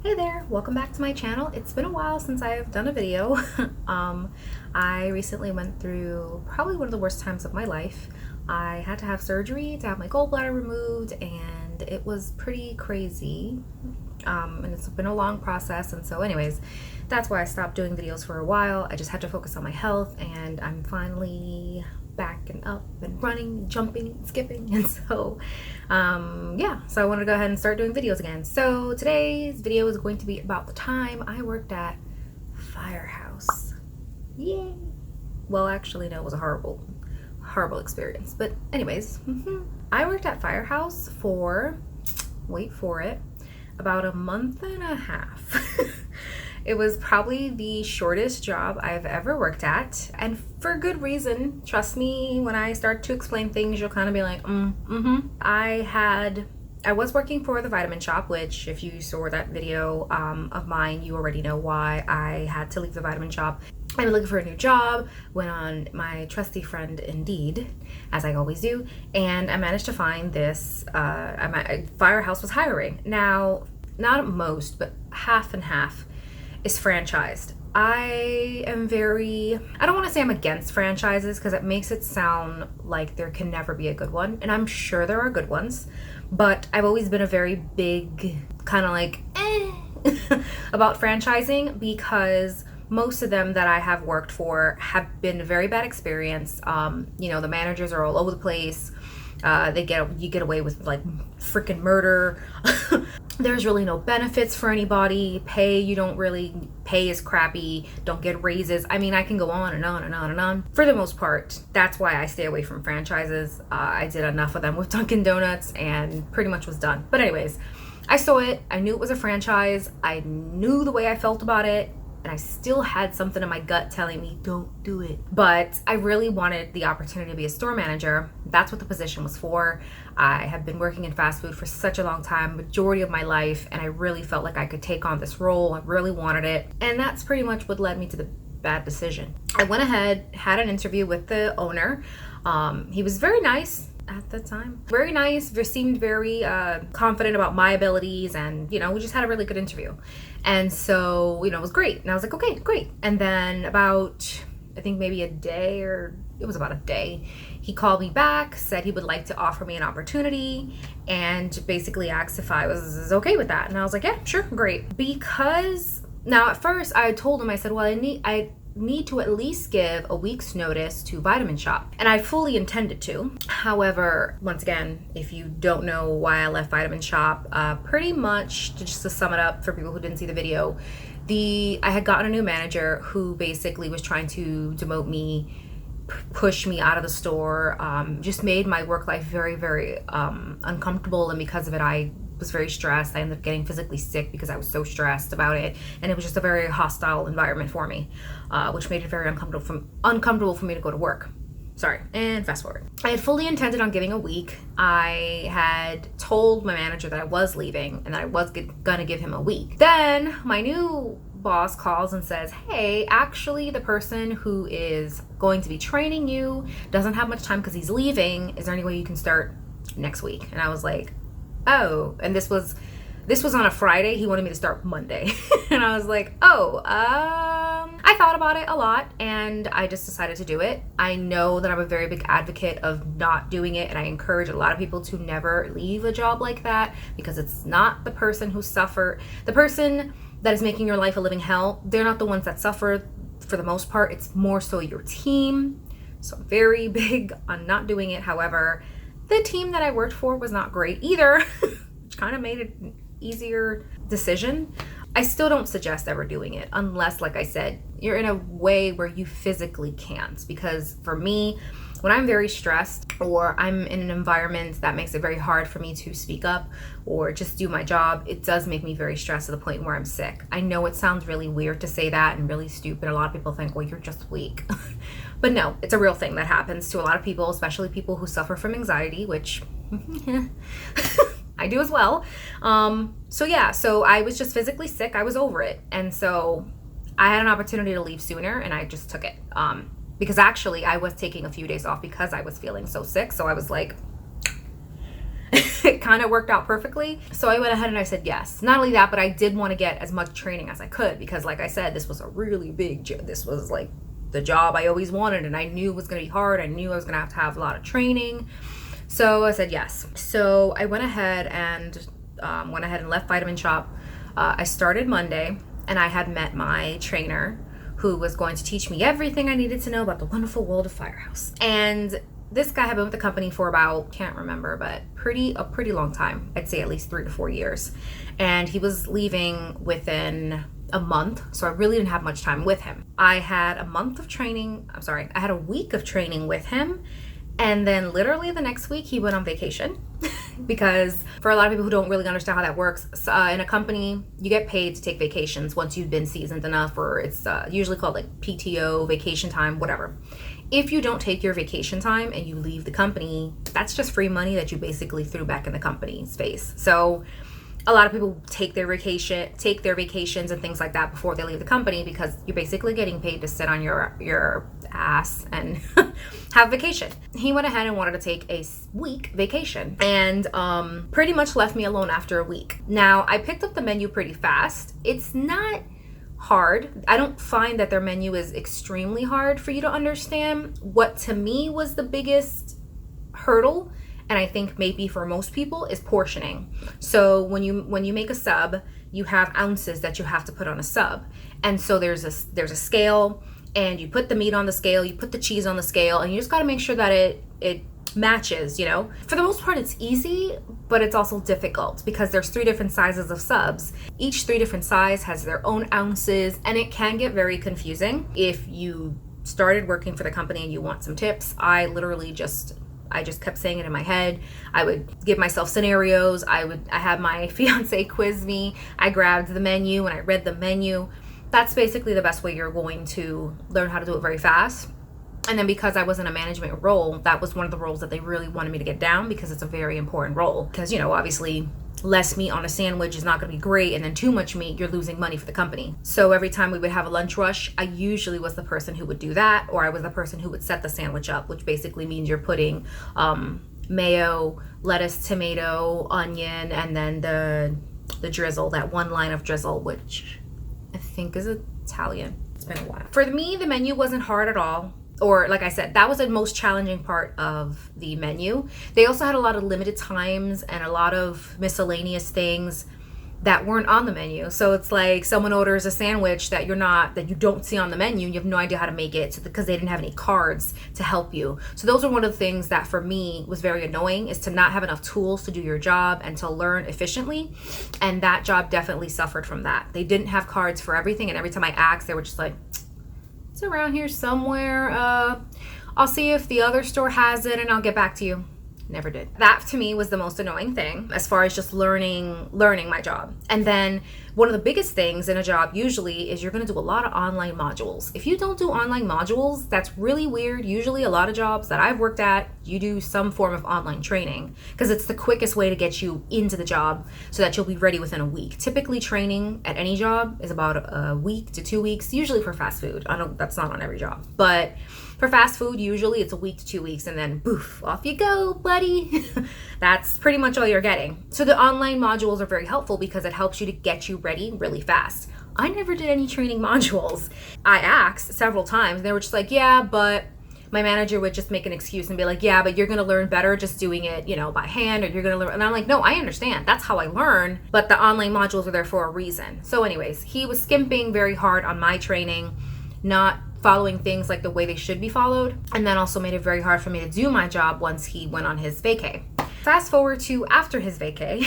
Hey there, welcome back to my channel. It's been a while since I've done a video. I recently went through probably one of the worst times of my life. I had to have surgery to have my gallbladder removed, and it was pretty crazy. And it's been a long process, and so anyways, that's why I stopped doing videos for a while. I just had to focus on my health, and I'm finally back and up and running, jumping, skipping, and so yeah, so I wanted to go ahead and start doing videos again. So today's video is going to be about the time I worked at Firehouse. Yay! Well, actually, no, it was a horrible experience, but anyways, I worked at Firehouse for, wait for it, about a month and a half. It was probably the shortest job I've ever worked at, and for good reason. Trust me, when I start to explain things, you'll kind of be like, I was working for the vitamin shop, which if you saw that video of mine, you already know why I had to leave the vitamin shop. I was looking for a new job, went on my trusty friend Indeed, as I always do, and I managed to find this. Firehouse was hiring. Now, not most, but half and half is franchised. I don't want to say I'm against franchises because it makes it sound like there can never be a good one, and I'm sure there are good ones, but I've always been a very big kind of like about franchising, because most of them that I have worked for have been a very bad experience. The managers are all over the place. You get away with like freaking murder. There's really no benefits for anybody. Pay is crappy. Don't get raises. I mean, I can go on and on and on and on. For the most part, that's why I stay away from franchises. I did enough of them with Dunkin' Donuts and pretty much was done. But anyways, I saw it. I knew it was a franchise. I knew the way I felt about it. And I still had something in my gut telling me, don't do it. But I really wanted the opportunity to be a store manager. That's what the position was for. I have been working in fast food for such a long time, majority of my life, and I really felt like I could take on this role. I really wanted it. And that's pretty much what led me to the bad decision. I went ahead, had an interview with the owner. He was very nice at the time. Very nice, seemed very confident about my abilities, and we just had a really good interview. And so, it was great. And I was like, okay, great. And then about, I think maybe a day, or it was about a day, he called me back, said he would like to offer me an opportunity, and basically asked if I was okay with that. And I was like, yeah, sure, great. Because now at first I told him, I said, well, I need to at least give a week's notice to Vitamin Shop, and I fully intended to. However, once again, if you don't know why I left Vitamin Shop, pretty much just to sum it up for people who didn't see the video, I had gotten a new manager who basically was trying to demote me, push me out of the store, just made my work life very, very uncomfortable, and because of it, I was very stressed. I ended up getting physically sick because I was so stressed about it, and it was just a very hostile environment for me, which made it very uncomfortable for me to go to work. Sorry, and fast forward. I had fully intended on giving a week. I had told my manager that I was leaving and that I was gonna give him a week. Then my new boss calls and says, hey, actually the person who is going to be training you doesn't have much time because he's leaving. Is there any way you can start next week? And I was like, oh, and this was on a Friday. He wanted me to start Monday. And I was like, I thought about it a lot, and I just decided to do it. I know that I'm a very big advocate of not doing it, and I encourage a lot of people to never leave a job like that, because it's not the person the person that is making your life a living hell. They're not the ones that suffer for the most part. It's more so your team. So I'm very big on not doing it. However, the team that I worked for was not great either, which kind of made it an easier decision. I still don't suggest ever doing it unless, like I said, you're in a way where you physically can't. Because for me, when I'm very stressed or I'm in an environment that makes it very hard for me to speak up or just do my job, it does make me very stressed to the point where I'm sick. I know it sounds really weird to say that and really stupid. A lot of people think, well, you're just weak. But no, it's a real thing that happens to a lot of people, especially people who suffer from anxiety, which I do as well. So I was just physically sick. I was over it. And so I had an opportunity to leave sooner, and I just took it. Because actually I was taking a few days off because I was feeling so sick. So I was like, it kind of worked out perfectly. So I went ahead and I said yes. Not only that, but I did want to get as much training as I could, because like I said, this was a really big job. This was like the job I always wanted, and I knew it was going to be hard. I knew I was going to have a lot of training. So I said yes. So I went ahead and left Vitamin Shop. I started Monday, and I had met my trainer, who was going to teach me everything I needed to know about the wonderful world of Firehouse. And this guy had been with the company for about, can't remember, but a pretty long time. I'd say at least 3 to 4 years. And he was leaving within a month, so I really didn't have much time with him. I had a week of training with him, and then literally the next week he went on vacation. Because for a lot of people who don't really understand how that works, in a company, you get paid to take vacations once you've been seasoned enough, or it's usually called like PTO, vacation time, whatever. If you don't take your vacation time and you leave the company, that's just free money that you basically threw back in the company's face. So a lot of people take their vacations and things like that before they leave the company, because you're basically getting paid to sit on your ass and have vacation. He went ahead and wanted to take a week vacation, and pretty much left me alone after a week. Now, I picked up the menu pretty fast. It's not hard. I don't find that their menu is extremely hard for you to understand. What to me was the biggest hurdle, and I think maybe for most people, is portioning. So when you make a sub, you have ounces that you have to put on a sub. And so there's a scale, and you put the meat on the scale, you put the cheese on the scale, and you just got to make sure that it matches, you know. For the most part, it's easy, but it's also difficult because there's 3 different sizes of subs. Each 3 different size has their own ounces, and it can get very confusing. If you started working for the company and you want some tips, I just kept saying it in my head. I would give myself scenarios. I had my fiance quiz me. I grabbed the menu and I read the menu. That's basically the best way you're going to learn how to do it very fast. And then because I was in a management role, that was one of the roles that they really wanted me to get down, because it's a very important role. Because, you know, obviously less meat on a sandwich is not going to be great, and then too much meat, you're losing money for the company. So every time we would have a lunch rush, I usually was the person who would do that, or I was the person who would set the sandwich up, which basically means you're putting mayo, lettuce, tomato, onion, and then the drizzle, that one line of drizzle, which I think is Italian. It's been a while. For me, the menu wasn't hard at all. Or like I said, that was the most challenging part of the menu. They also had a lot of limited times and a lot of miscellaneous things that weren't on the menu. So it's like someone orders a sandwich that you don't see on the menu, and you have no idea how to make it, because they didn't have any cards to help you. So those are one of the things that for me was very annoying, is to not have enough tools to do your job and to learn efficiently. And that job definitely suffered from that. They didn't have cards for everything, and every time I asked, they were just like, it's around here somewhere. I'll see if the other store has it and I'll get back to you. Never did. That to me was the most annoying thing as far as just learning my job. And then one of the biggest things in a job usually is you're going to do a lot of online modules. If you don't do online modules, that's really weird. Usually a lot of jobs that I've worked at, you do some form of online training, because it's the quickest way to get you into the job so that you'll be ready within a week. Typically training at any job is about a week to 2 weeks, usually for fast food. I know that's not on every job, but for fast food, usually it's a week to 2 weeks, and then boof, off you go, buddy. That's pretty much all you're getting. So the online modules are very helpful because it helps you to get you ready really fast. I never did any training modules. I asked several times, and they were just like, yeah, but my manager would just make an excuse and be like, yeah, but you're going to learn better just doing it, you know, by hand, or you're going to learn. And I'm like, no, I understand. That's how I learn. But the online modules are there for a reason. So anyways, he was skimping very hard on my training, not following things like the way they should be followed, and then also made it very hard for me to do my job once he went on his vacay. Fast forward to after his vacay,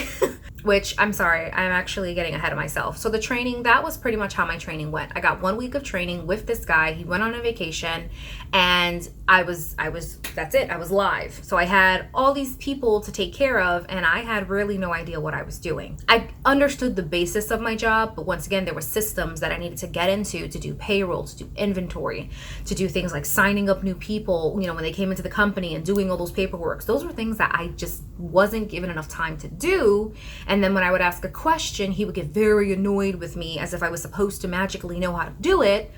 which I'm sorry, I'm actually getting ahead of myself. So the training, that was pretty much how my training went. I got 1 week of training with this guy. He went on a vacation, and that's it. I was live. So I had all these people to take care of, and I had really no idea what I was doing. I understood the basis of my job, but once again, there were systems that I needed to get into to do payroll, to do inventory, to do things like signing up new people, you know, when they came into the company and doing all those paperwork. Those were things that I just wasn't given enough time to do. And then when I would ask a question, he would get very annoyed with me as if I was supposed to magically know how to do it,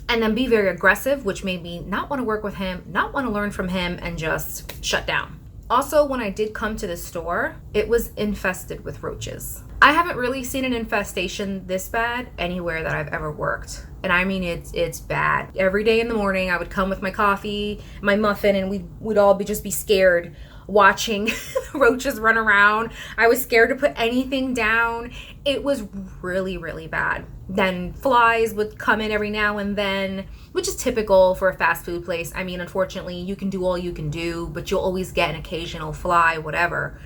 and then be very aggressive, which made me not want to work with him, not want to learn from him, and just shut down. Also, when I did come to the store, it was infested with roaches. I haven't really seen an infestation this bad anywhere that I've ever worked. And I mean, it's bad. Every day in the morning, I would come with my coffee, my muffin, and we'd all just be scared watching roaches run around. I was scared to put anything down. It was really, really bad. Then flies would come in every now and then, which is typical for a fast food place. I mean, unfortunately, you can do all you can do, but you'll always get an occasional fly, whatever.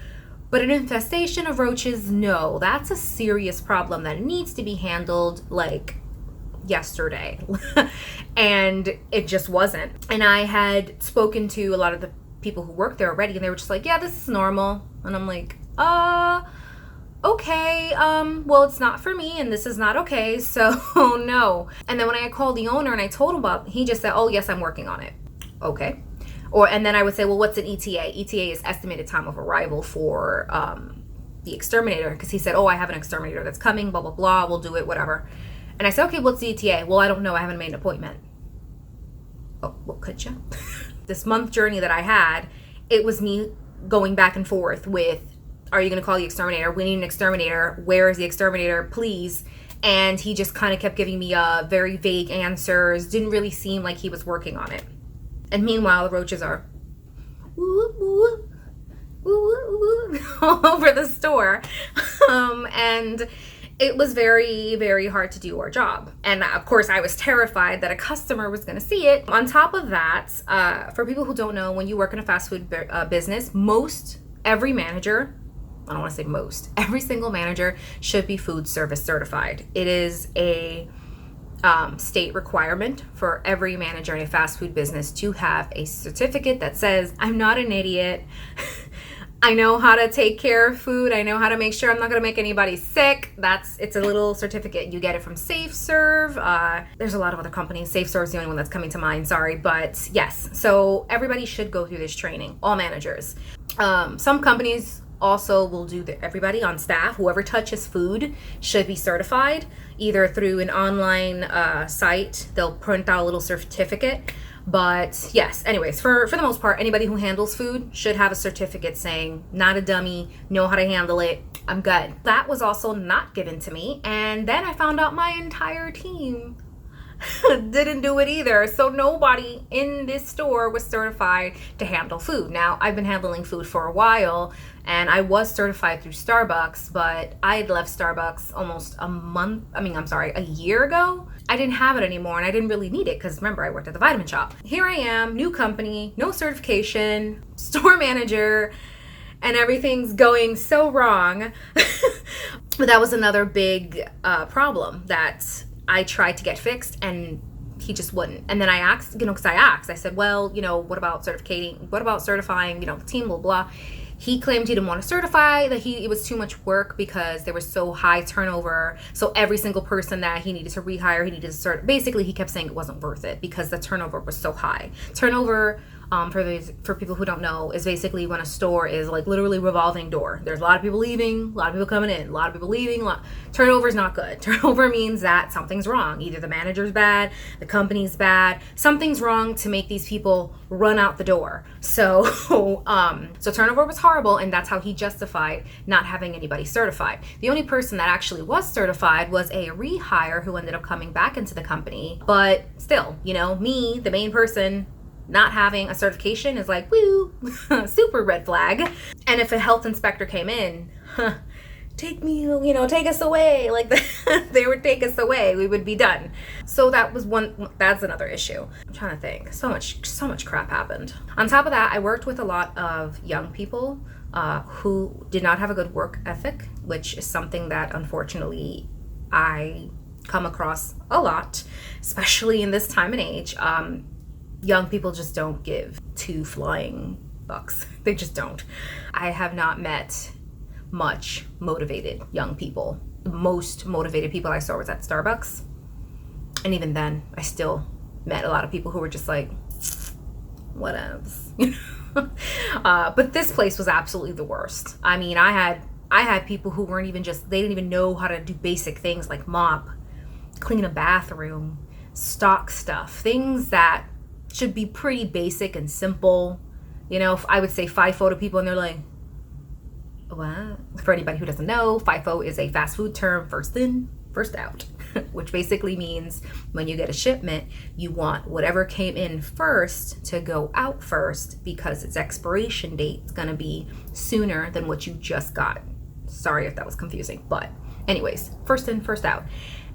But an infestation of roaches, no, that's a serious problem that needs to be handled like yesterday. And it just wasn't. And I had spoken to a lot of the people who work there already, and they were just like, yeah, this is normal. And I'm like, okay, well, it's not for me, and this is not okay, so no. And then when I called the owner and I told him about, he just said, oh yes, I'm working on it. Okay. And then I would say, well, what's an ETA? ETA is estimated time of arrival for the exterminator, because he said, oh, I have an exterminator that's coming, blah blah blah, we'll do it, whatever. And I said, okay, what's the ETA? Well, I don't know, I haven't made an appointment. Oh, well, could you? This month journey that I had, it was me going back and forth with, are you going to call the exterminator? We need an exterminator. Where is the exterminator? Please. And he just kind of kept giving me very vague answers. Didn't really seem like he was working on it. And meanwhile, the roaches are woo, woo, woo, woo, all over the store. And it was very, very hard to do our job. And of course, I was terrified that a customer was going to see it. On top of that, for people who don't know, when you work in a fast food business, every manager, I don't want to say most, every single manager should be food service certified. It is a state requirement for every manager in a fast food business to have a certificate that says, I'm not an idiot. I know how to take care of food. I know how to make sure I'm not going to make anybody sick. It's a little certificate. You get it from SafeServe. There's a lot of other companies. SafeServe is the only one that's coming to mind. Sorry. But yes, so everybody should go through this training, all managers. Some companies also will do everybody on staff, whoever touches food should be certified, either through an online site. They'll print out a little certificate. But yes, anyways, for the most part, anybody who handles food should have a certificate saying, not a dummy, know how to handle it, I'm good. That was also not given to me. And then I found out my entire team didn't do it either. So nobody in this store was certified to handle food. Now, I've been handling food for a while, and I was certified through Starbucks, but I had left Starbucks almost a year ago. I didn't have it anymore, and I didn't really need it because, remember, I worked at the vitamin shop. Here I am, new company, no certification, store manager, and everything's going so wrong. But that was another big problem that I tried to get fixed, and he just wouldn't. And then I asked, I said, well, what about certifying, the team, blah, blah. He claimed he didn't want to certify, that it was too much work because there was so high turnover. So every single person that he needed to rehire, he needed to cert. Basically, he kept saying it wasn't worth it because the turnover was so high. Turnover, for people who don't know, is basically when a store is like literally revolving door. There's a lot of people leaving, a lot of people coming in, a lot of people leaving. Turnover is not good. Turnover means that something's wrong. Either the manager's bad, the company's bad, something's wrong to make these people run out the door. So turnover was horrible, and that's how he justified not having anybody certified. The only person that actually was certified was a rehire who ended up coming back into the company. But still, me, the main person, not having a certification is like, woo, super red flag. And if a health inspector came in, take us away, like they would take us away, we would be done. So that's another issue. I'm trying to think. So much crap happened. On top of that, I worked with a lot of young people who did not have a good work ethic, which is something that unfortunately I come across a lot, especially in this time and age. Young people just don't give two flying bucks. They just don't. I have not met much motivated young people. The most motivated people I saw was at Starbucks. And even then, I still met a lot of people who were just like, whatevs. But this place was absolutely the worst. I mean, I had people who they didn't even know how to do basic things like mop, clean a bathroom, stock stuff, things that should be pretty basic and simple. You know, I would say FIFO to people and they're like, what? For anybody who doesn't know, FIFO is a fast food term, first in, first out, which basically means when you get a shipment, you want whatever came in first to go out first because its expiration date is going to be sooner than what you just got. Sorry if that was confusing, but anyways, first in, first out.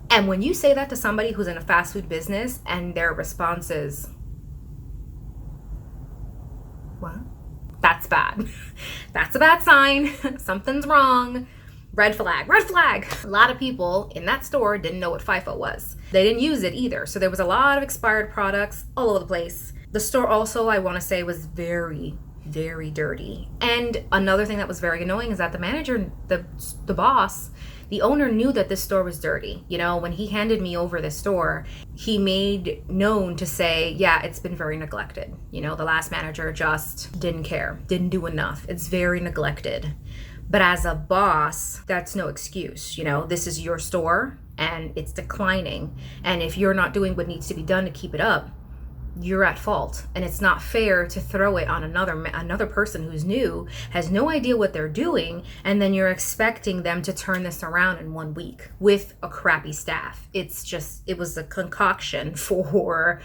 And when you say that to somebody who's in a fast food business and their response is, what? That's bad. That's a bad sign. Something's wrong. Red flag, red flag. A lot of people in that store didn't know what FIFO was. They didn't use it either. So there was a lot of expired products all over the place. The store also, I want to say, was very, very dirty. And another thing that was very annoying is that the manager, the boss, the owner knew that this store was dirty. You know, when he handed me over this store, he made known to say, yeah, it's been very neglected. You know, the last manager just didn't care, didn't do enough. It's very neglected. But as a boss, that's no excuse. You know, this is your store and it's declining. And if you're not doing what needs to be done to keep it up, you're at fault. And it's not fair to throw it on another person who's new, has no idea what they're doing, and then you're expecting them to turn this around in 1 week with a crappy staff. It was a concoction for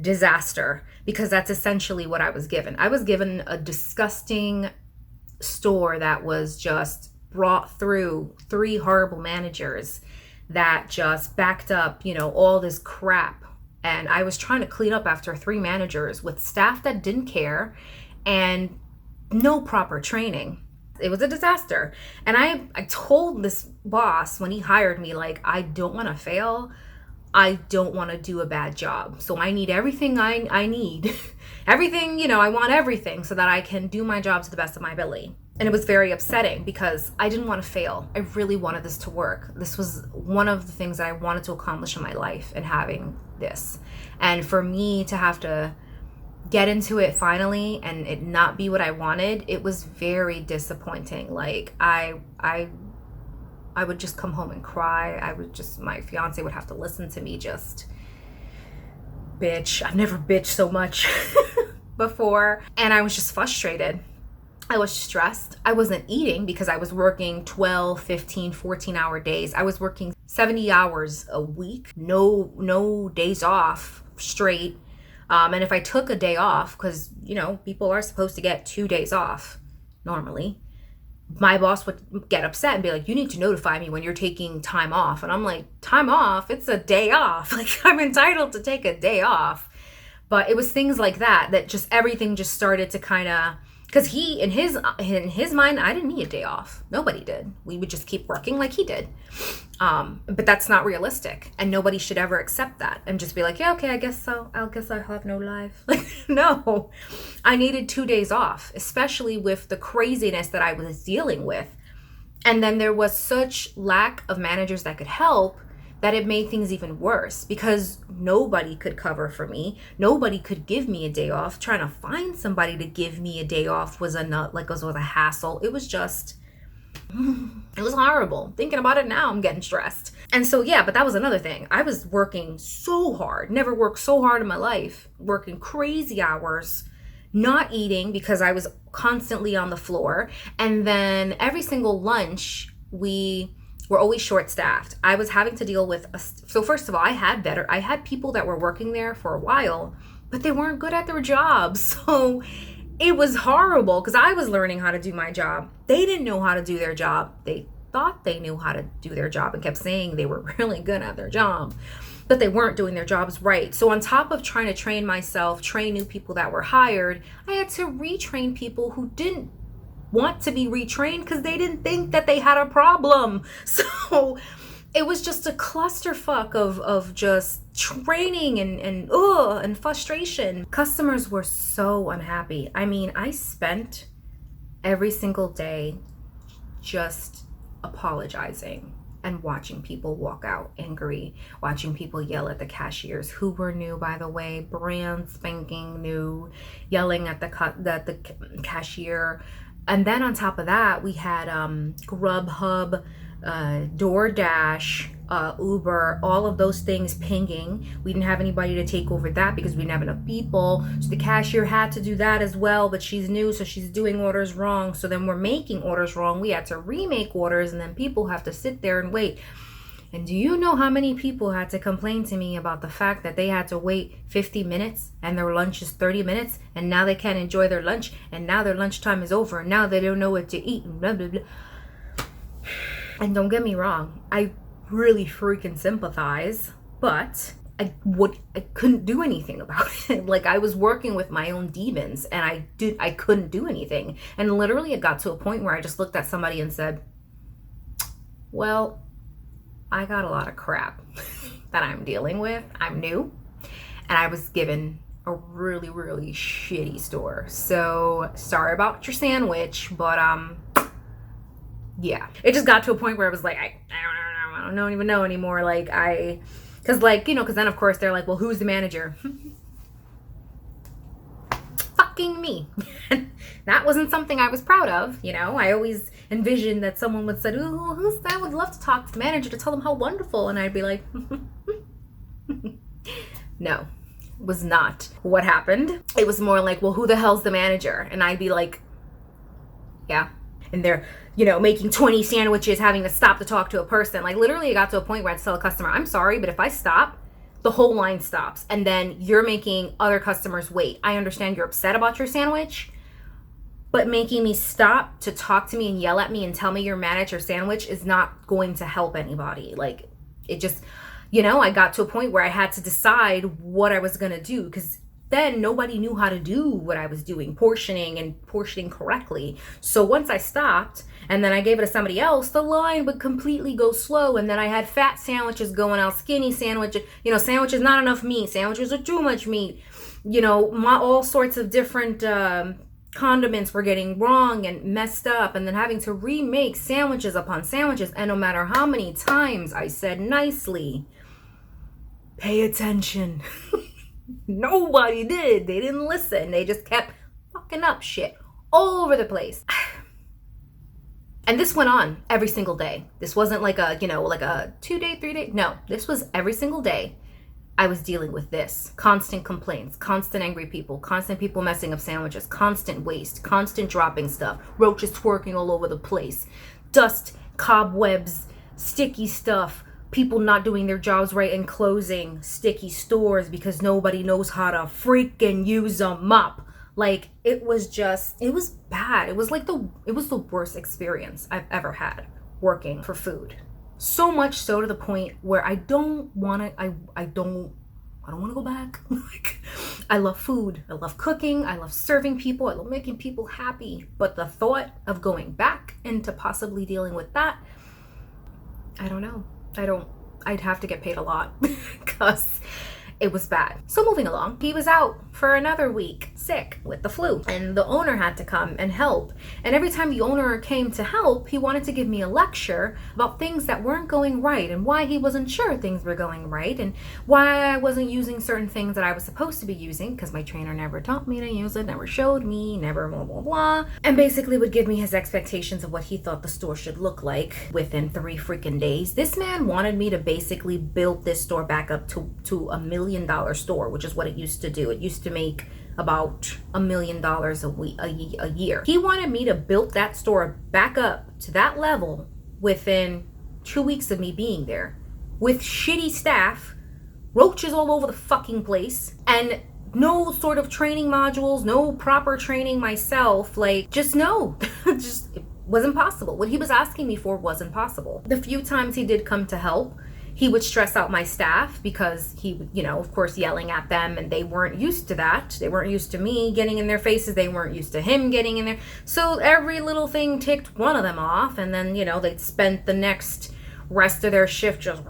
disaster, because that's essentially what I was given. I was given a disgusting store that was just brought through 3 horrible managers that just backed up, you know, all this crap. And I was trying to clean up after 3 managers with staff that didn't care and no proper training. It was a disaster. And I told this boss when he hired me, like, I don't want to fail. I don't want to do a bad job. So I need everything I need. Everything, you know, I want everything so that I can do my job to the best of my ability. And it was very upsetting because I didn't want to fail. I really wanted this to work. This was one of the things that I wanted to accomplish in my life, and having this. And for me to have to get into it finally and it not be what I wanted, it was very disappointing. Like I would just come home and cry. My fiance would have to listen to me just bitch. I've never bitched so much before. And I was just frustrated. I was stressed. I wasn't eating because I was working 12, 15, 14-hour days. I was working 70 hours a week, no days off straight. And if I took a day off, because, you know, people are supposed to get 2 days off normally, my boss would get upset and be like, you need to notify me when you're taking time off. And I'm like, time off? It's a day off. Like, I'm entitled to take a day off. But it was things like that just everything just started to kind of, because he, in his mind, I didn't need a day off. Nobody did. We would just keep working like he did. But that's not realistic. And nobody should ever accept that and just be like, yeah, okay, I guess so. I guess I have no life. Like, no. I needed 2 days off, especially with the craziness that I was dealing with. And then there was such lack of managers that could help that it made things even worse, because nobody could cover for me. Nobody could give me a day off. Trying to find somebody to give me a day off was a hassle. It was just, it was horrible. Thinking about it now, I'm getting stressed. And so, yeah, but that was another thing. I was working so hard, never worked so hard in my life, working crazy hours, not eating because I was constantly on the floor. And then every single lunch, we're always short-staffed. I was having to deal with, so first of all, I had people that were working there for a while, but they weren't good at their jobs. So it was horrible because I was learning how to do my job. They didn't know how to do their job. They thought they knew how to do their job and kept saying they were really good at their job, but they weren't doing their jobs right. So on top of trying to train myself, train new people that were hired, I had to retrain people who didn't want to be retrained because they didn't think that they had a problem. So it was just a clusterfuck of just training and frustration. Customers were so unhappy. I mean, I spent every single day just apologizing and watching people walk out angry, watching people yell at the cashiers, who were new, by the way, brand spanking new, yelling at the cashier. And then on top of that, we had Grubhub, DoorDash, Uber, all of those things pinging. We didn't have anybody to take over that because we didn't have enough people. So the cashier had to do that as well, but she's new, so she's doing orders wrong. So then we're making orders wrong. We had to remake orders, and then people have to sit there and wait. And do you know how many people had to complain to me about the fact that they had to wait 50 minutes and their lunch is 30 minutes and now they can't enjoy their lunch and now their lunchtime is over and now they don't know what to eat and blah, blah, blah. And don't get me wrong, I really freaking sympathize, but I couldn't do anything about it. Like, I was working with my own demons and I couldn't do anything. And literally it got to a point where I just looked at somebody and said, well, I got a lot of crap that I'm dealing with. I'm new. And I was given a really, really shitty store. So sorry about your sandwich, but yeah. It just got to a point where I was like, I don't even know anymore. Like, because then of course they're like, well, who's the manager? Fucking me. That wasn't something I was proud of. I always envisioned that someone would say, oh, who's that? I would love to talk to the manager to tell them how wonderful. And I'd be like, no, was not what happened. It was more like, well, who the hell's the manager? And I'd be like, yeah. And they're, making 20 sandwiches, having to stop to talk to a person. Like, literally it got to a point where I'd tell a customer, I'm sorry, but if I stop, the whole line stops. And then you're making other customers wait. I understand you're upset about your sandwich, but making me stop to talk to me and yell at me and tell me your manager sandwich is not going to help anybody. Like, it just, I got to a point where I had to decide what I was going to do, because then nobody knew how to do what I was doing, portioning correctly. So once I stopped and then I gave it to somebody else, the line would completely go slow. And then I had fat sandwiches going out, skinny sandwiches, sandwiches, not enough meat, sandwiches are too much meat, all sorts of different condiments were getting wrong and messed up, and then having to remake sandwiches upon sandwiches. And no matter how many times I said nicely, pay attention, nobody did. They didn't listen. They just kept fucking up shit all over the place. And this went on every single day. This wasn't like a 2-day, 3-day. No, this was every single day. I was dealing with this. Constant complaints, constant angry people, constant people messing up sandwiches, constant waste, constant dropping stuff, roaches twerking all over the place, dust, cobwebs, sticky stuff, people not doing their jobs right and closing sticky stores because nobody knows how to freaking use a mop. Like, it was bad. It was the worst experience I've ever had working for food. So much so to the point where I don't want to go back. Like, I love food. I love cooking. I love serving people. I love making people happy. But the thought of going back into possibly dealing with that, I don't know. I'd have to get paid a lot because it was bad. So moving along, he was out for another week, sick with the flu, and the owner had to come and help. And every time the owner came to help, he wanted to give me a lecture about things that weren't going right and why he wasn't sure things were going right and why I wasn't using certain things that I was supposed to be using because my trainer never taught me to use it, never showed me, never blah, blah, blah. And basically would give me his expectations of what he thought the store should look like within 3 freaking days. This man wanted me to basically build this store back up to $1 million store, which is what it used to do. It used to make about $1 million a year. He wanted me to build that store back up to that level within 2 weeks of me being there, with shitty staff, roaches all over the fucking place, and no sort of training modules, no proper training myself. Like, just no. Just, it wasn't possible. What he was asking me for wasn't possible. The few times he did come to help, he would stress out my staff because he would, of course, yelling at them, and they weren't used to that. They weren't used to me getting in their faces. They weren't used to him getting in there. So every little thing ticked one of them off, and then, they'd spent the next rest of their shift just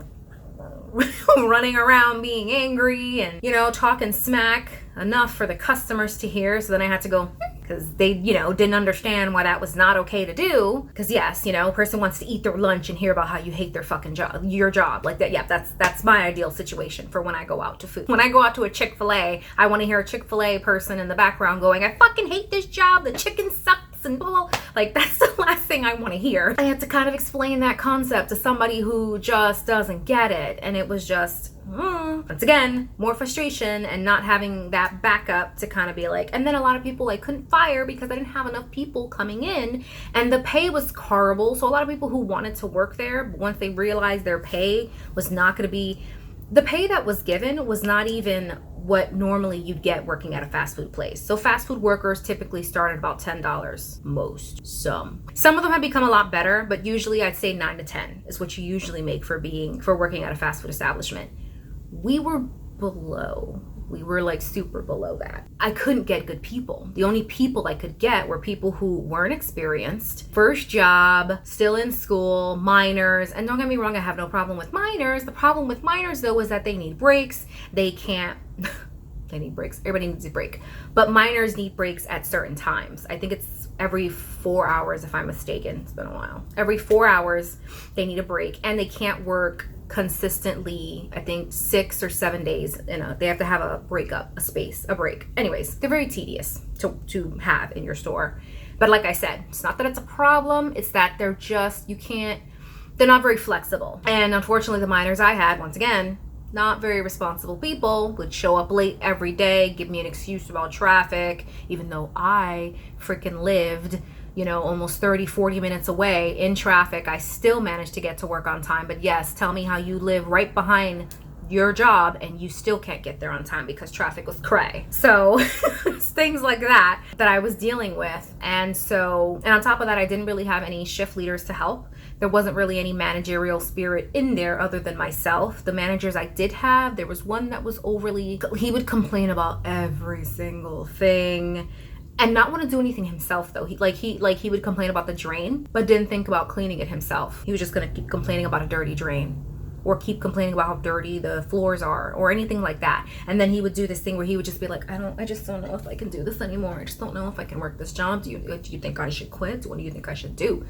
running around being angry and, talking smack enough for the customers to hear. So then I had to go, because they, didn't understand why that was not okay to do. Because yes, a person wants to eat their lunch and hear about how you hate their fucking job, your job. Like that, yeah, that's my ideal situation for when I go out to food. When I go out to a Chick-fil-A, I want to hear a Chick-fil-A person in the background going, I fucking hate this job, the chicken sucks, meats and blah, blah. Like, that's the last thing I want to hear. I had to kind of explain that concept to somebody who just doesn't get it. And it was just, once again, more frustration and not having that backup to kind of be like, and then a lot of people I couldn't fire because I didn't have enough people coming in and the pay was horrible. So a lot of people who wanted to work there, once they realized their pay was not going to be, the pay that was given was not even what normally you'd get working at a fast food place. So fast food workers typically start at about $10, most. Some of them have become a lot better, but usually I'd say 9 to 10 is what you usually make for working at a fast food establishment. We were below. We were like super below that. I couldn't get good people. The only people I could get were people who weren't experienced, first job, still in school, minors. And don't get me wrong, I have no problem with minors. The problem with minors though is that they need breaks. They can't, they need breaks. Everybody needs a break. But minors need breaks at certain times. I think it's every 4 hours if I'm mistaken. It's been a while. Every 4 hours they need a break and they can't work consistently. I think 6 or 7 days they have to have a break. Anyways, they're very tedious to have in your store. But like I said, it's not that it's a problem, it's that they're not very flexible. And unfortunately the minors I had, once again, not very responsible people, would show up late every day, give me an excuse about traffic, even though I freaking lived almost 30-40 minutes away in traffic. I still managed to get to work on time. But yes, tell me how you live right behind your job and you still can't get there on time because traffic was cray. So it's things like that I was dealing with. And on top of that, I didn't really have any shift leaders to help. There wasn't really any managerial spirit in there other than myself. The managers I did have, there was one that was he would complain about every single thing. And not want to do anything himself though. He would complain about the drain, but didn't think about cleaning it himself. He was just gonna keep complaining about a dirty drain, or keep complaining about how dirty the floors are, or anything like that. And then he would do this thing where he would just be like, I just don't know if I can do this anymore. I just don't know if I can work this job. Do you think I should quit? What do you think I should do?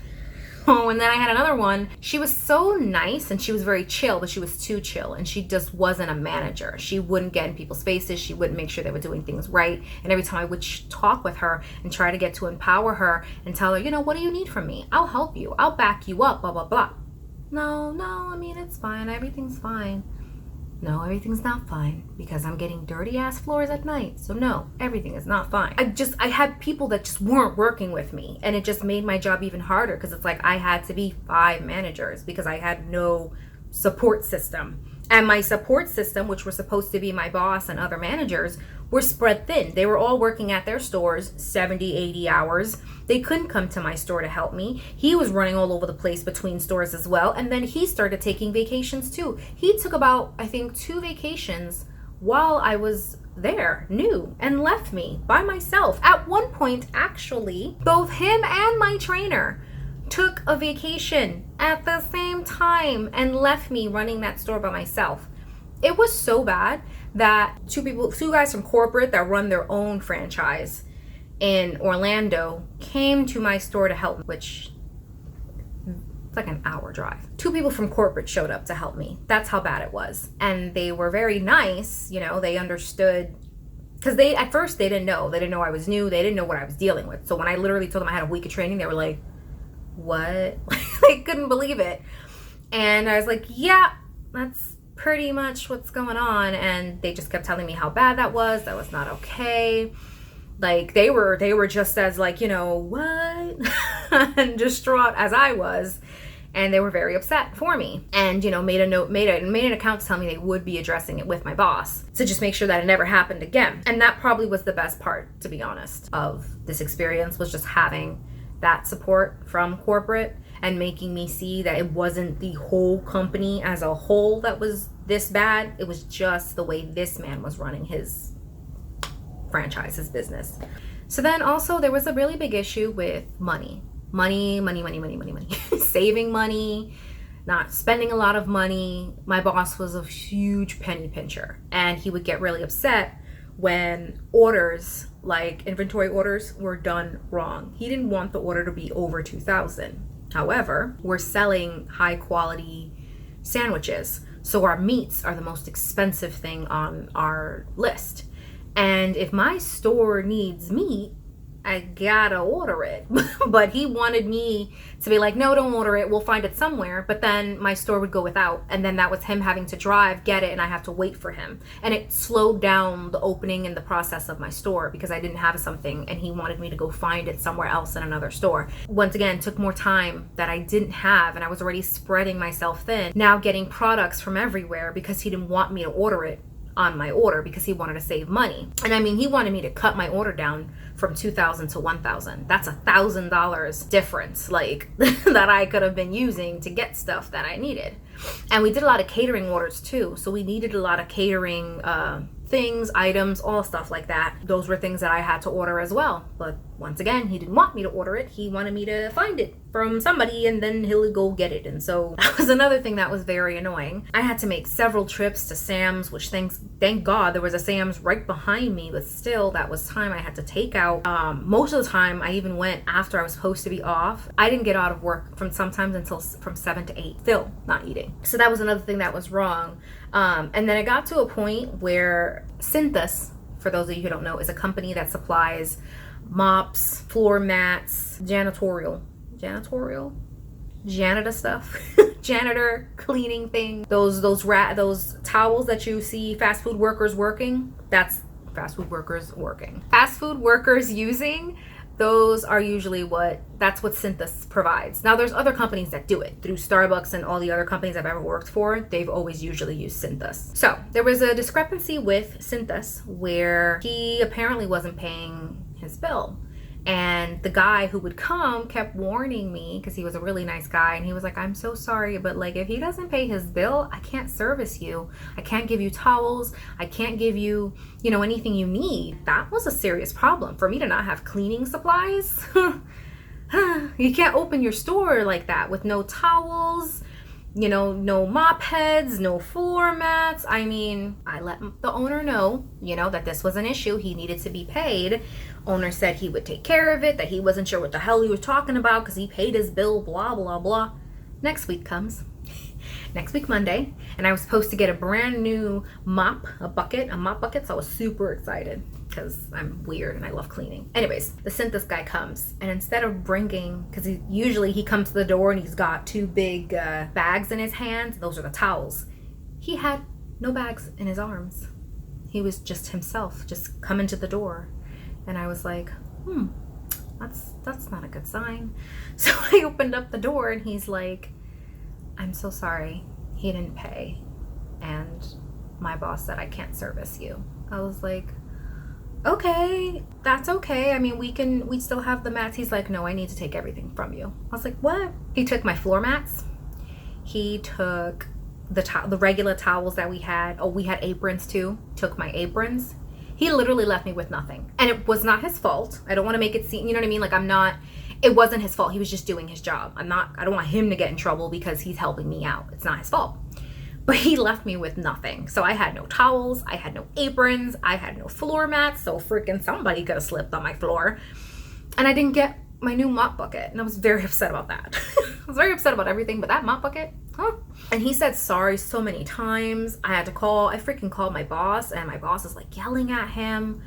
Oh, and then I had another one. She was so nice and she was very chill, but she was too chill and she just wasn't a manager. She wouldn't get in people's faces. She wouldn't make sure they were doing things right. And every time I would talk with her and try to get to empower her and tell her, what do you need from me? I'll help you. I'll back you up, blah, blah, blah. No, I mean, it's fine. Everything's fine. No, everything's not fine because I'm getting dirty ass floors at night. So no, everything is not fine. I had people that just weren't working with me and it just made my job even harder because it's like I had to be 5 managers because I had no support system. And my support system, which were supposed to be my boss and other managers, were spread thin. They were all working at their stores 70, 80 hours. They couldn't come to my store to help me. He was running all over the place between stores as well. And then he started taking vacations too. He took about, I think, 2 vacations while I was there, new, and left me by myself. At one point, actually, both him and my trainer took a vacation at the same time and left me running that store by myself. It was so bad that 2 guys from corporate that run their own franchise in Orlando came to my store to help me, which it's like an hour drive. 2 people from corporate showed up to help me. That's how bad it was. And they were very nice, they understood, because at first they didn't know I was new. They didn't know what I was dealing with. So when I literally told them I had a week of training, they were like, what? They couldn't believe it. And I was like, yeah, that's pretty much what's going on. And they just kept telling me how bad that was not okay. Like they were just as like, what? And distraught as I was. And they were very upset for me and, made an account to tell me they would be addressing it with my boss to just make sure that it never happened again. And that probably was the best part, to be honest, of this experience, was just having that support from corporate and making me see that it wasn't the whole company as a whole that was this bad. It was just the way this man was running his franchise, his business. So then also there was a really big issue with money. Money. Saving money, not spending a lot of money. My boss was a huge penny pincher and he would get really upset when orders, like inventory orders, were done wrong. He didn't want the order to be over 2,000. However, we're selling high quality sandwiches, so our meats are the most expensive thing on our list. And if my store needs meat, I gotta order it. But he wanted me to be like, no, don't order it. We'll find it somewhere. But then my store would go without. And then that was him having to drive, get it, and I have to wait for him. And it slowed down the opening and the process of my store because I didn't have something and he wanted me to go find it somewhere else in another store. Once again, took more time that I didn't have, and I was already spreading myself thin. Now getting products from everywhere because he didn't want me to order it on my order because he wanted to save money. And I mean, he wanted me to cut my order down from $2,000 to $1,000. That's $1,000 difference, like that I could have been using to get stuff that I needed. And we did a lot of catering orders too. So we needed a lot of catering things, items, all stuff like that. Those were things that I had to order as well. But once again, he didn't want me to order it. He wanted me to find it from somebody and then he'll go get it. And so that was another thing that was very annoying. I had to make several trips to Sam's, which thank God there was a Sam's right behind me, but still that was time I had to take out. Most of the time I even went after I was supposed to be off. I didn't get out of work from sometimes until from 7 to 8, still not eating. So that was another thing that was wrong. And then it got to a point where Synthus, for those of you who don't know, is a company that supplies mops, floor mats, janitor stuff, janitor cleaning thing. Those towels that you see fast food workers working, that's fast food workers working. Fast food workers using, those are usually that's what Synthus provides. Now there's other companies that do it through Starbucks and all the other companies I've ever worked for. They've always usually used Synthus. So there was a discrepancy with Synthus where he apparently wasn't paying his bill. And the guy who would come kept warning me because he was a really nice guy. And he was like, I'm so sorry, but like if he doesn't pay his bill, I can't service you. I can't give you towels. I can't give you, anything you need. That was a serious problem for me to not have cleaning supplies. You can't open your store like that with no towels, no mop heads, no floor mats. I mean, I let the owner know, that this was an issue. He needed to be paid. Owner said he would take care of it, that he wasn't sure what the hell he was talking about because he paid his bill, blah, blah, blah. Next week comes. Next week, Monday, and I was supposed to get a brand new mop bucket, so I was super excited because I'm weird and I love cleaning. Anyways, the Synthus guy comes, and instead of bringing, because he comes to the door and he's got 2 big bags in his hands, those are the towels. He had no bags in his arms. He was just himself, just coming to the door. And I was like, that's not a good sign. So I opened up the door and he's like, I'm so sorry, he didn't pay, and my boss said I can't service you. I was like, okay, that's okay. I mean, we still have the mats. He's like, no, I need to take everything from you. I was like, what? He took my floor mats. He took the regular towels that we had. Oh, we had aprons too. Took my aprons. He literally left me with nothing. And it was not his fault. I don't want to make it seem, you know what I mean? It wasn't his fault. He was just doing his job. I don't want him to get in trouble because he's helping me out. It's not his fault. But he left me with nothing. So I had no towels. I had no aprons. I had no floor mats. So freaking somebody could have slipped on my floor. And I didn't get my new mop bucket. And I was very upset about that. I was very upset about everything, but that mop bucket, huh? And he said sorry so many times. I freaking called my boss, and my boss is like yelling at him,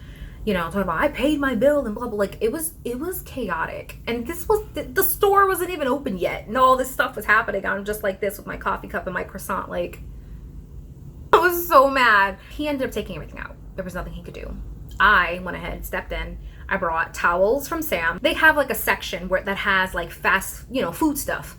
talking about I paid my bill and blah, blah. Like it was chaotic. And the store wasn't even open yet. And all this stuff was happening. I'm just like this with my coffee cup and my croissant. Like, I was so mad. He ended up taking everything out. There was nothing he could do. I went ahead, stepped in. I brought towels from Sam. They have like a section that has like fast, food stuff.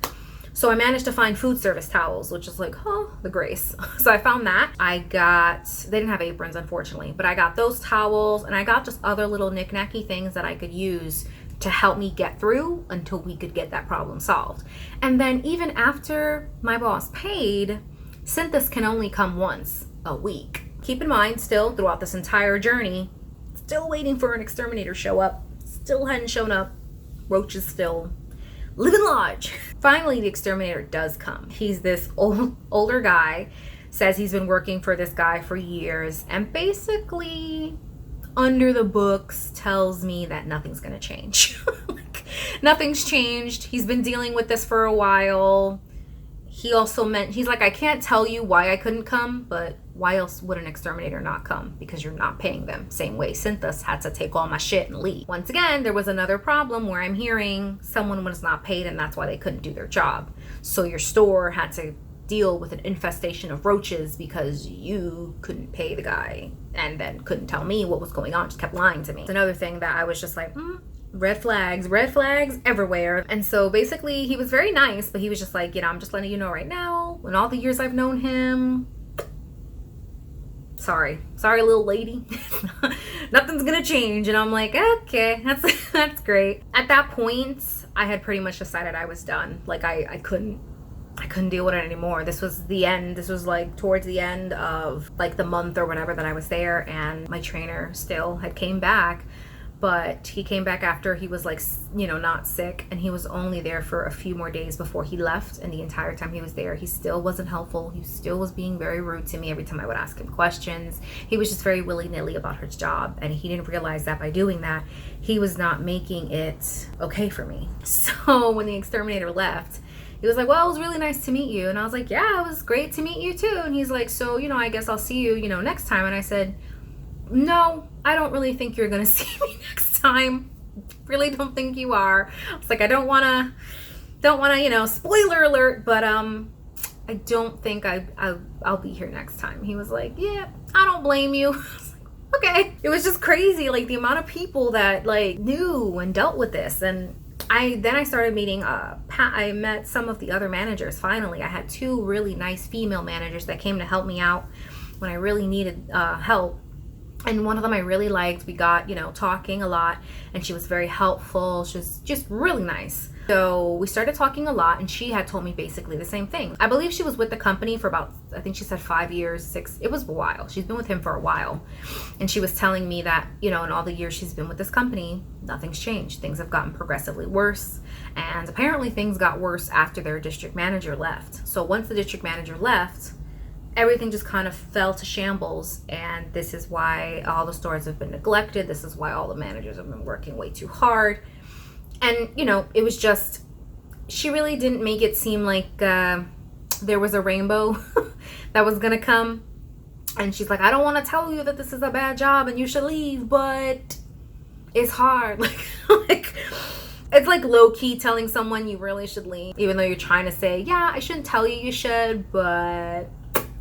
So I managed to find food service towels, which is like, the grace. So I found that. They didn't have aprons, unfortunately, but I got those towels, and I got just other little knick-knacky things that I could use to help me get through until we could get that problem solved. And then even after my boss paid, Synthus can only come once a week. Keep in mind, still throughout this entire journey, still waiting for an exterminator to show up. Still hadn't shown up. Roaches still living large. Finally, the exterminator does come. He's this older guy, says he's been working for this guy for years, and basically under the books tells me that nothing's gonna change. Like, nothing's changed. He's been dealing with this for a while. he also meant, he's like, I can't tell you why I couldn't come, but why else would an exterminator not come? Because you're not paying them. Same way Synthus had to take all my shit and leave. Once again, there was another problem where I'm hearing someone was not paid and that's why they couldn't do their job. So your store had to deal with an infestation of roaches because you couldn't pay the guy and then couldn't tell me what was going on, just kept lying to me. It's another thing that I was just like, red flags everywhere. And so basically he was very nice, but he was just like, I'm just letting you know right now, in all the years I've known him, sorry little lady, nothing's gonna change. And I'm like, okay, that's great. At that point I had pretty much decided I was done. Like I couldn't deal with it anymore. This was the end. This was like towards the end of like the month or whatever that I was there, and my trainer still had came back, but he came back after he was like, not sick, and he was only there for a few more days before he left. And the entire time he was there, he still wasn't helpful. He still was being very rude to me every time I would ask him questions. He was just very willy-nilly about his job, and he didn't realize that by doing that, he was not making it okay for me. So when the exterminator left, he was like, well, it was really nice to meet you. And I was like, yeah, it was great to meet you too. And he's like, so, I guess I'll see you, next time. And I said, no, I don't really think you're going to see me next time. Really don't think you are. I was like, I don't want to, spoiler alert, but I don't think I'll be here next time. He was like, yeah, I don't blame you. I was like, okay. It was just crazy, like the amount of people that like knew and dealt with this. And I started meeting, I met some of the other managers. Finally, I had 2 really nice female managers that came to help me out when I really needed help. And one of them I really liked. We got, talking a lot, and she was very helpful. She was just really nice. So we started talking a lot, and she had told me basically the same thing. I believe she was with the company for about, I think she said 5 years, 6, it was a while. She's been with him for a while. And she was telling me that, in all the years she's been with this company, nothing's changed. Things have gotten progressively worse. And apparently things got worse after their district manager left. So once the district manager left, everything just kind of fell to shambles, and this is why all the stores have been neglected. This is why all the managers have been working way too hard. And, it was just, she really didn't make it seem like there was a rainbow that was going to come. And she's like, I don't want to tell you that this is a bad job and you should leave, but it's hard. Like it's like low-key telling someone you really should leave, even though you're trying to say, yeah, I shouldn't tell you should, but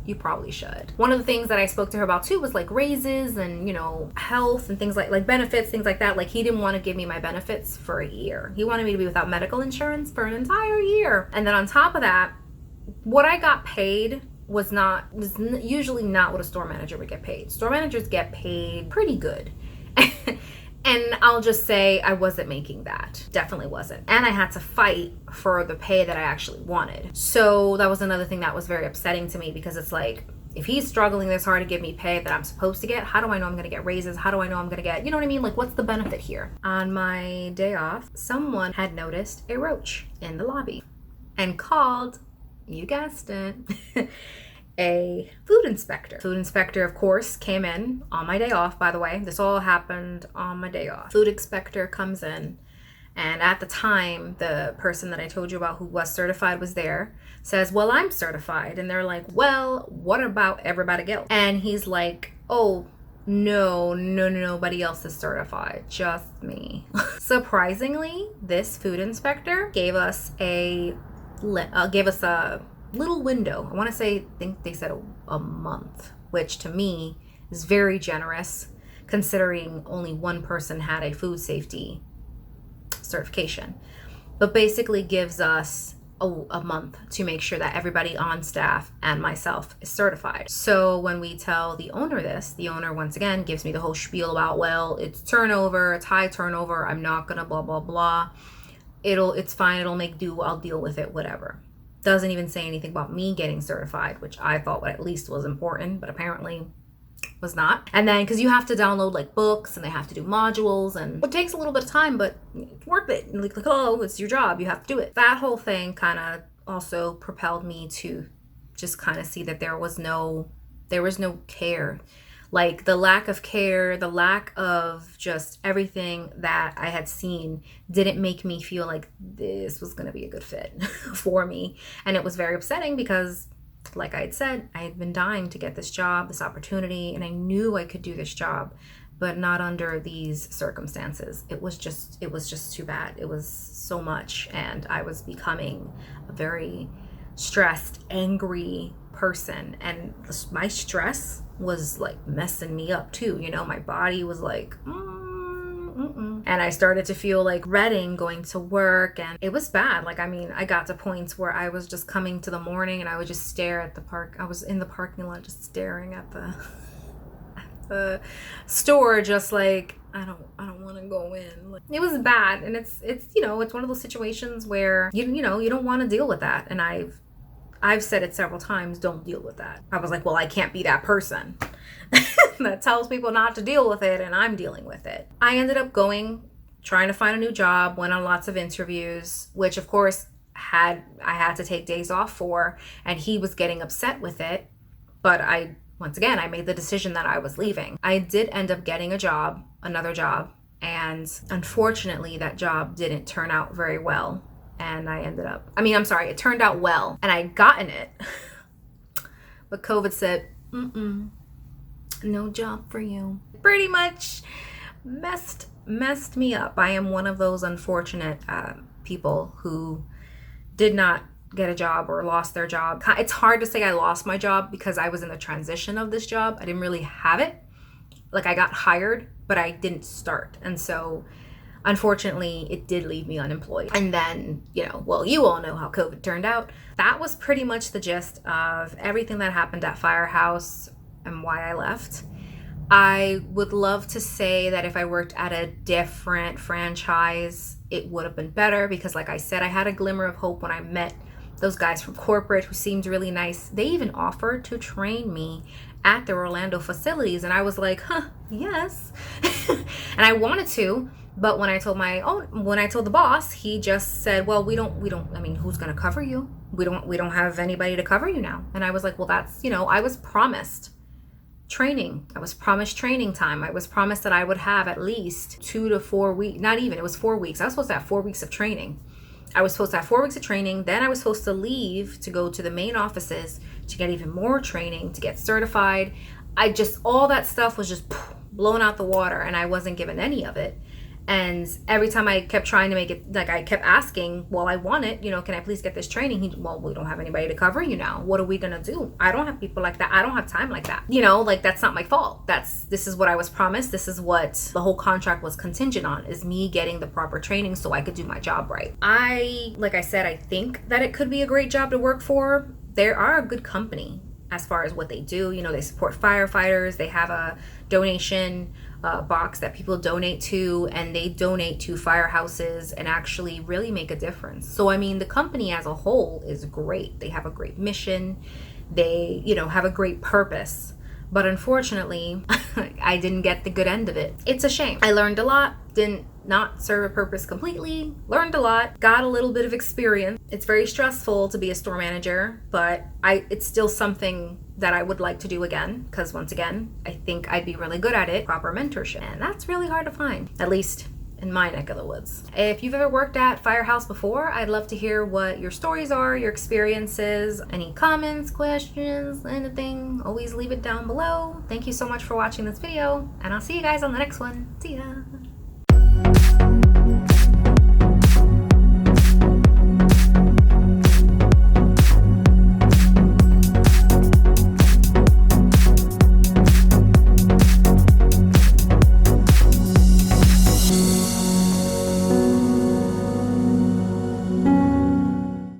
you probably should. One of the things that I spoke to her about too was like raises and, health and things like benefits, things like that. Like he didn't want to give me my benefits for a year. He wanted me to be without medical insurance for an entire year. And then on top of that, what I got paid was usually not what a store manager would get paid. Store managers get paid pretty good. And I'll just say I wasn't making that. Definitely wasn't. And I had to fight for the pay that I actually wanted. So that was another thing that was very upsetting to me, because it's like, if he's struggling this hard to give me pay that I'm supposed to get, how do I know I'm going to get raises? How do I know I'm going to get, you know what I mean? Like, what's the benefit here? On my day off, someone had noticed a roach in the lobby and called, you guessed it, a food inspector. Food inspector, of course, came in on my day off, by the way. This all happened on my day off. Food inspector comes in, and at the time, the person that I told you about who was certified was there, says, well, I'm certified. And they're like, well, what about everybody else? And he's like, oh, no, nobody else is certified, just me. Surprisingly, this food inspector gave us a little window. I want to say, I think they said a month, which to me is very generous considering only one person had a food safety certification, but basically gives us a month to make sure that everybody on staff and myself is certified. So when we tell the owner this, the owner once again gives me the whole spiel about, well, it's turnover, it's high turnover, I'm not gonna blah blah blah, it's fine, it'll make do, I'll deal with it, whatever. Doesn't even say anything about me getting certified, which I thought at least was important, but apparently was not. And then, because you have to download like books and they have to do modules, and it takes a little bit of time, but it's worth it. Like, oh, it's your job, you have to do it. That whole thing kind of also propelled me to just kind of see that there was no care. Like the lack of care, the lack of just everything that I had seen didn't make me feel like this was going to be a good fit for me. And it was very upsetting because, like I had said, I had been dying to get this job, this opportunity, and I knew I could do this job, but not under these circumstances. It was just too bad. It was so much, and I was becoming a very stressed, angry person, and my stress was like messing me up too. You know, my body was like, and I started to feel like dreading going to work, and it was bad. Like, I mean, I got to points where I was just coming to the morning and I would just stare at the park. I was in the parking lot just staring at the store, just like, I don't want to go in. Like, it was bad. And it's you know, it's one of those situations where you know, you don't want to deal with that. And I've said it several times, don't deal with that. I was like, well, I can't be that person that tells people not to deal with it, and I'm dealing with it. I ended up trying to find a new job, went on lots of interviews, which of course I had to take days off for, and he was getting upset with it. But once again, I made the decision that I was leaving. I did end up getting another job, and unfortunately that job didn't turn out very well. And it turned out well, and I gotten it. But COVID said, no job for you. Pretty much messed me up. I am one of those unfortunate people who did not get a job or lost their job. It's hard to say I lost my job because I was in the transition of this job. I didn't really have it. Like, I got hired, but I didn't start. And so unfortunately, it did leave me unemployed. And then, you know, well, you all know how COVID turned out. That was pretty much the gist of everything that happened at Firehouse and why I left. I would love to say that if I worked at a different franchise, it would have been better because, like I said, I had a glimmer of hope when I met those guys from corporate who seemed really nice. They even offered to train me at their Orlando facilities, and I was like, yes. And I wanted to. But when I told the boss, he just said, well, we don't, I mean, who's going to cover you? We don't have anybody to cover you now. And I was like, well, that's, you know, I was promised training. I was promised training time. I was promised that I would have at least 2 to 4 weeks, not even, it was 4 weeks. I was supposed to have 4 weeks of training. I was supposed to have 4 weeks of training. Then I was supposed to leave to go to the main offices to get even more training, to get certified. All that stuff was just blown out the water, and I wasn't given any of it. And every time I kept trying to make it, like, I kept asking, well, I want it, you know, can I please get this training? Well, we don't have anybody to cover you now. What are we going to do? I don't have people like that. I don't have time like that. You know, like, that's not my fault. This is what I was promised. This is what the whole contract was contingent on, is me getting the proper training so I could do my job right. Like I said, I think that it could be a great job to work for. They are a good company as far as what they do. You know, they support firefighters. They have a donation box that people donate to, and they donate to firehouses and actually really make a difference. So, I mean, the company as a whole is great. They have a great mission. They, you know, have a great purpose. But unfortunately, I didn't get the good end of it. It's a shame. I learned a lot, didn't not serve a purpose completely, learned a lot, got a little bit of experience. It's very stressful to be a store manager, but it's still something that I would like to do again, because once again, I think I'd be really good at it. Proper mentorship, and that's really hard to find, at least in my neck of the woods. If you've ever worked at Firehouse before, I'd love to hear what your stories are, your experiences, any comments, questions, anything. Always leave it down below. Thank you so much for watching this video, and I'll see you guys on the next one. See ya.